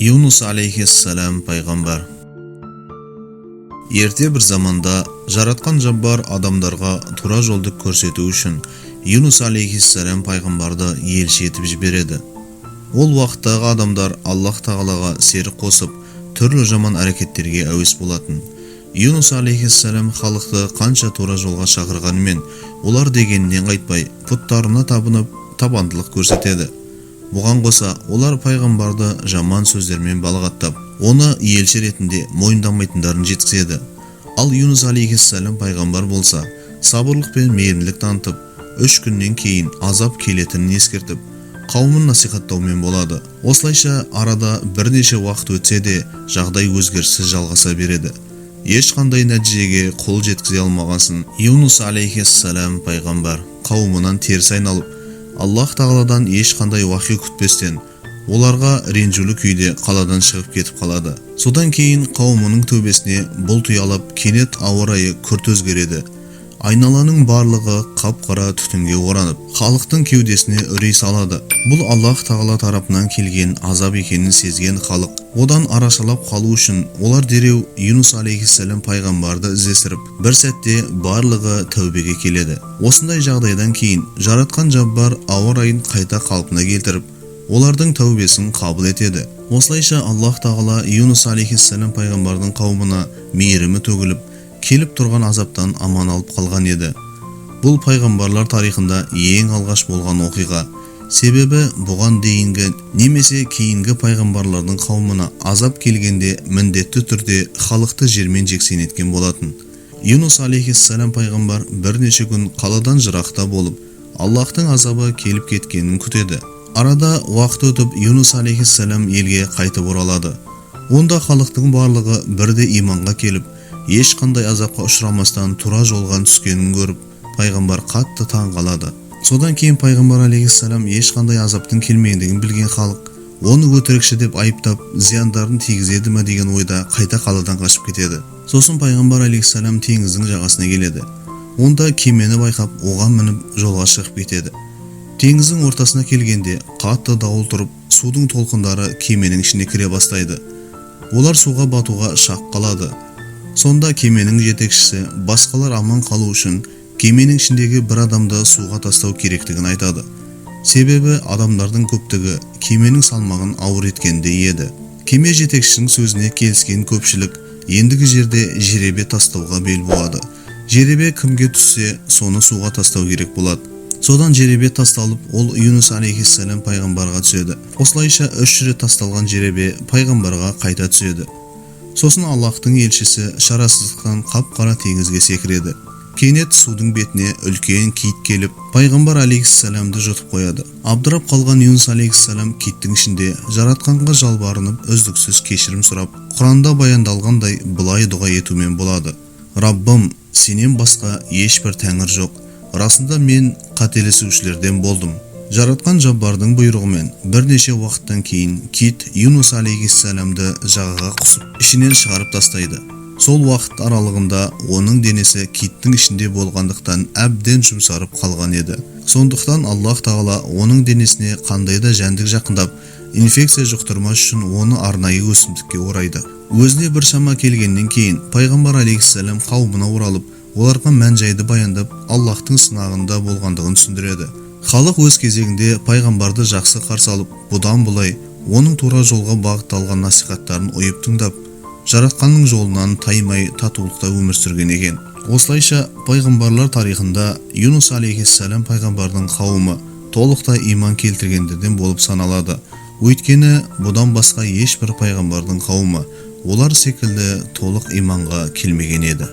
Yunus aleyhisselam пайғамбар. Ерте бір заманда жаратқан Жаббар адамдарға тура жолды көрсету үшін Yunus aleyhisselam пайғамбарды елші етіп жібереді. Ол уақыттағы адамдар Аллах тағалаға серік қосып, түрлі жаман әрекеттерге әуес болатын. Yunus aleyhisselam халықты қанша тура жолға шақырғанымен, олар дегеннен қайтпай, пұттарына табынып, табандылық көрсетеді. Бұған қоса, олар пайғамбарды жаман сөздермен балағаттап, оны елші ретінде мойындамайтындарын жеткізеді. Ал Yunus aleyhisselam пайғамбар болса, сабырлық пен мейірімділік танытып, 3 күннен кейін азап келетінін ескертіп, қауымын насихаттаумен болады. Осылайша арада бірнеше уақыт өтсе де, жағдай өзгеріссіз жалғаса береді. Ешқандай нәтижеге қол жеткізе алмағасын, Yunus aleyhisselam пайғамбар қауымынан теріс айналып, Аллах тағаладан ешқандай уақи күтпестен, оларға ренжулі күйде қаладан шығып кетіп қалады. Содан кейін қауымының төбесіне бұлт ұялап, кенет ауа райы күрт өзгереді. Айналаның барлығы қап-қара түтінге оранып, халықтың кеудесіне үрей салады. Бұл Аллах тағала тарапынан келген азап екенін сезген халық, одан арашалап қалу үшін олар дереу Yunus aleyhisselam пайғамбарды іздестіріп, бір сәтте барлығы тәубеге келеді. Осындай жағдайдан кейін жаратқан Жаббар ауа райын қайта қалпына келтіріп, олардың тәубесін қабыл етеді. Осылайша Аллах тағала Yunus aleyhisselam пайғамбардың қауымына мейірімі төгіліп, келіп тұрған азаптан аман алып қалған еді. Бұл пайғамбарлар тарихында ең алғаш болған оқиға. Себебі бұған дейінгі немесе кейінгі пайғамбарлардың қауымына азап келгенде міндетті түрде халықты жермен жексен еткен болатын. Yunus aleyhisselam пайғамбар бірнеше күн қаладан жырақта болып, Аллахтың азабы келіп кеткенін күтеді. Арада уақыт өтіп, Yunus aleyhisselam елге қайтып оралады. Онда халықтың барлығы бірде иманға келіп, ешқандай азапқа ұшырамастан тура жолға түскенін көріп, пайғамбар қатты таң қалады. Содан кейін пайғамбар алейхиссалам ешқандай азаптың келмегендігін білген халық, оны өтірікші деп айыптап, зияндарын тигізеді ме деген ойда қайта қаладан қашып кетеді. Сосын пайғамбар алейхиссалам теңіздің жағасына келеді. Онда кемені байқап, оған мініп жолға шығып кетеді. Теңіздің ортасына келгенде қатты дауыл тұрып, судың толқындары кеменің ішіне кіре бастайды. Олар суға батуға шақ қалады. Сонда кеменің жетекшісі басқалар аман қалу үшін кеменің ішіндегі бір адамды суға тастау керектігін айтады. Себебі адамдардың көптігі кеменің салмағын ауыр еткенде еді. Кеме жетекшісінің сөзіне келіскен көпшілік ендігі жерде жеребе тастауға бел буады. Жеребе кімге түссе, соны суға тастау керек болады. Содан жеребе тасталып, ол Yunus aleyhisselam пайғамбарға түседі. Осылайша 3 рет тасталған жеребе пайғамбарға қайта түседі. Сосын Аллахтың елшісі шарасыздықтан қап-қара теңізге секіреді. Кенет судың бетіне үлкен кит келіп, пайғамбар алейхиссаламды жұтып қояды. Абдырап қалған Yunus aleyhisselam киттің ішінде жаратқанға жалбарынып, үздіксіз кешірім сұрап, Құранда баяндалғандай былай дұға етумен болады: Раббым, сенен басқа ешбір тәңір жоқ. Расында мен қателесушілерден болдым. Жаратқан Жаббардың бұйрығымен бірнеше уақыттан кейін кит Yunus aleyhisselamды жағаға құсып, ішінен шығарып тастайды. Сол уақыт аралығында оның денесі киттің ішінде болғандықтан әбден жұмсарып қалған еді. Сондықтан Аллах тағала оның денесіне қандай да жәндік жақындап, инфекция жұқтырмас үшін оны арнайы өсімдікке орайды. Өзіне бір шама келгеннен кейін пайғамбар алейхиссалам қауымына оралып, оларға мән-жайды баяндап, Аллахтың сынағында болғандығын түсіндіреді. Халық өз кезегінде пайғамбарды жақсы қарсы алып, бұдан былай оның тура жолға бағытталған насихаттарын ойып тыңдап, жаратқанның жолынан таймай татулықта өмір сүрген екен. Осылайша пайғамбарлар тарихында Yunus aleyhisselam пайғамбардың қауымы толықтай иман келтіргендерден болып саналады. Өйткені бұдан басқа ешбір пайғамбардың қауымы олар секілді толық иманға келмеген еді.